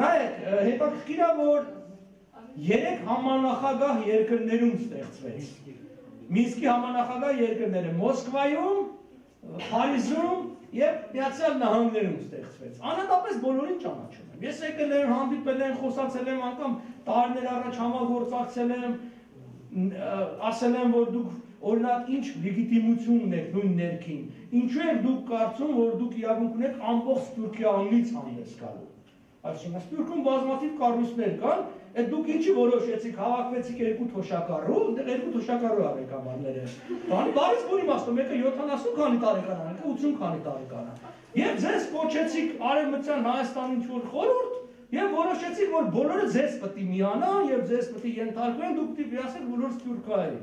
Նայեք, հետաքրքիր է, որ 3 համանախագահ երկրներում ստեղծվեց։ Մինսկի համանախագահ երկրները Մոսկվայում, Փարիզում եւ Միացյալ Նահանգներում ստեղծվեց։ Անհատապես բոլորին ճանաչում եմ։ Ես եկել եմ, հանդիպել եմ, խոսացել եմ, անգամ տարիներ առաջ համագործակցել եմ, ասել եմ, որ դուք օրինակ ինչ լեգիտիմություն ունեք նույն ներքին։ Ինչու եք դուք կարծում, որ դուք իրավունք ունեք ամբողջ Թուրքիայից հանդես գալու։ Այսինքն, Թուրքում բազմաթիվ կառույցներ կան, այդ դուք ինչի որոշեցիք, հավաքվեցիք 2 թոշակառու, այնտեղ 2 թոշակառու ղեկավարները։ Բարից որ իմաստով, մեկը 70 քանի տարեկան է, մեկը 80 քանի տարեկան է։ Եվ ձեզ կոչեցիք Արևմտյան Հայաստանի ինչ-որ խորհուրդ, եւ որոշեցիք, որ բոլորը ձեզ պետք է միանան եւ ձեզ պետք է ենթարկվեն, դուք պետք է ասեք բոլորս Թուրքիայի։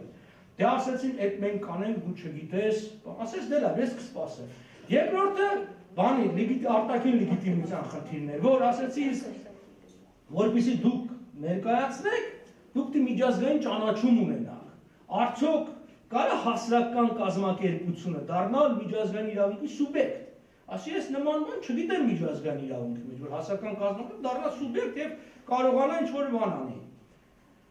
Դե ասեցին, այդ մենք կանենք, դու չգիտես, ասես դե լավ, ես կսպասեմ։ Երկրորդը բանի արտաքին լեգիտիմության խնդիրն է, որ ասեցի, որպեսզի դուք ներկայացնեք, դուք դի միջազգային ճանաչում ունենաք։ Արդյոք կարա հասարակական կազմակերպությունը դառնալ միջազգային իրավունքի սուբյեկտ։ Ասի ես նման բան չգիտեմ միջազգային իրավունքի մեջ, որ հասարակական կազմակերպությունը դառնա սուբյեկտ եւ կարողանա ինչ-որ բան անի։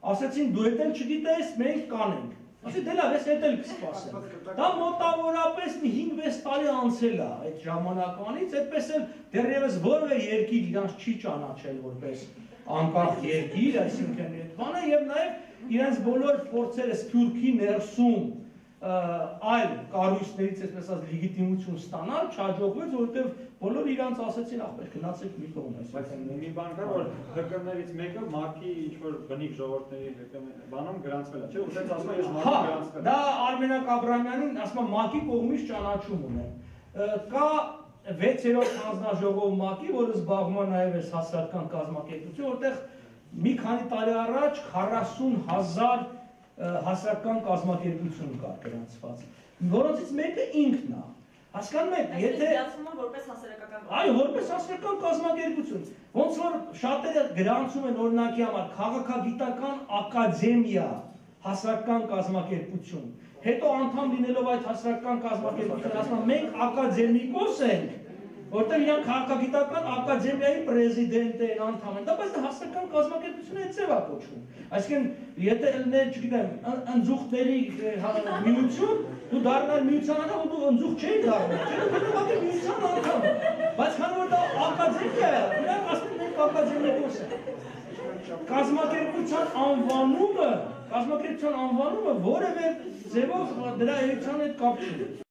Ասեցին դու էլ չգիտես, մենք կանենք։ Ասի դե լավ, ես հետ էլ կսպասեմ։ Դա մոտավորապես 5-6 տարի անցել է այդ ժամանակվանից, այդպես էլ դեռևս որևէ երկիր իրանց չի ճանաչել որպես անկախ երկիր, այսինքն այդ բանը եւ նաեւ իրենց բոլոր փորձերը Սփյուռքի ներսում այլ կառույցներից այսպես ասած լեգիտիմություն ստանալ չհաջողվեց, որովհետեւ բոլորը իրանց ասեցին ախպեր գնացեք մի կողմ, այսինքն մի բան կա, որ ՀԿ-ներից մեկը ՄԱԿ-ի ինչ-որ բնիկ ժողովուրդների բանում գրանցվել է, չէ՞, ուսենց ասում է ես ՄԱԿ-ի գրանցվել եմ։ Դա Արմենակ Աբրամյանին ասում է ՄԱԿ-ի կողմից ճանաչում ունեմ։ Կա 6-րդ հանձնաժողով ՄԱԿ-ի, որը զբաղվում է նաև այս հասարակական կազմակերպություն, որտեղ մի քանի տարի առաջ 40,000 հասարակական կազմակերպություն կա գրանցված, որոնցից մեկը ինքն է։ Հասկանում եք, եթե որպես հասարակական այո, որպես հասարակական կազմակերպություն, ոնց որ շատերը գրանցում են օրինակի համար քաղաքագիտական ակադեմիա, հասարակական կազմակերպություն, հետո անդամ լինելով այդ հասարակական կազմակերպության, ասում են մենք ակադեմիկոս ենք, որտեղ իրանք քաղաքագիտական ակադեմիայի պրեզիդենտ են, անդամ են, դա բայց հասարակական կազմակերպությունը այդ ձև է կոչվում։ Այսինքն, եթե ելներ, չգիտեմ, ընձուղտերի միություն, դու դառնալ միության անդամ, ու դու ընձուղ չէի դառնալ, չէ՞, դու ուղղակի միության անդամ։ Բայց քանի որ դա ակադեմիա է, իրանք ասում են մենք ակադեմիկոս ենք։ Կազմակերպության անվանումը որևէ ձևով դրա էության հետ կապ չունի։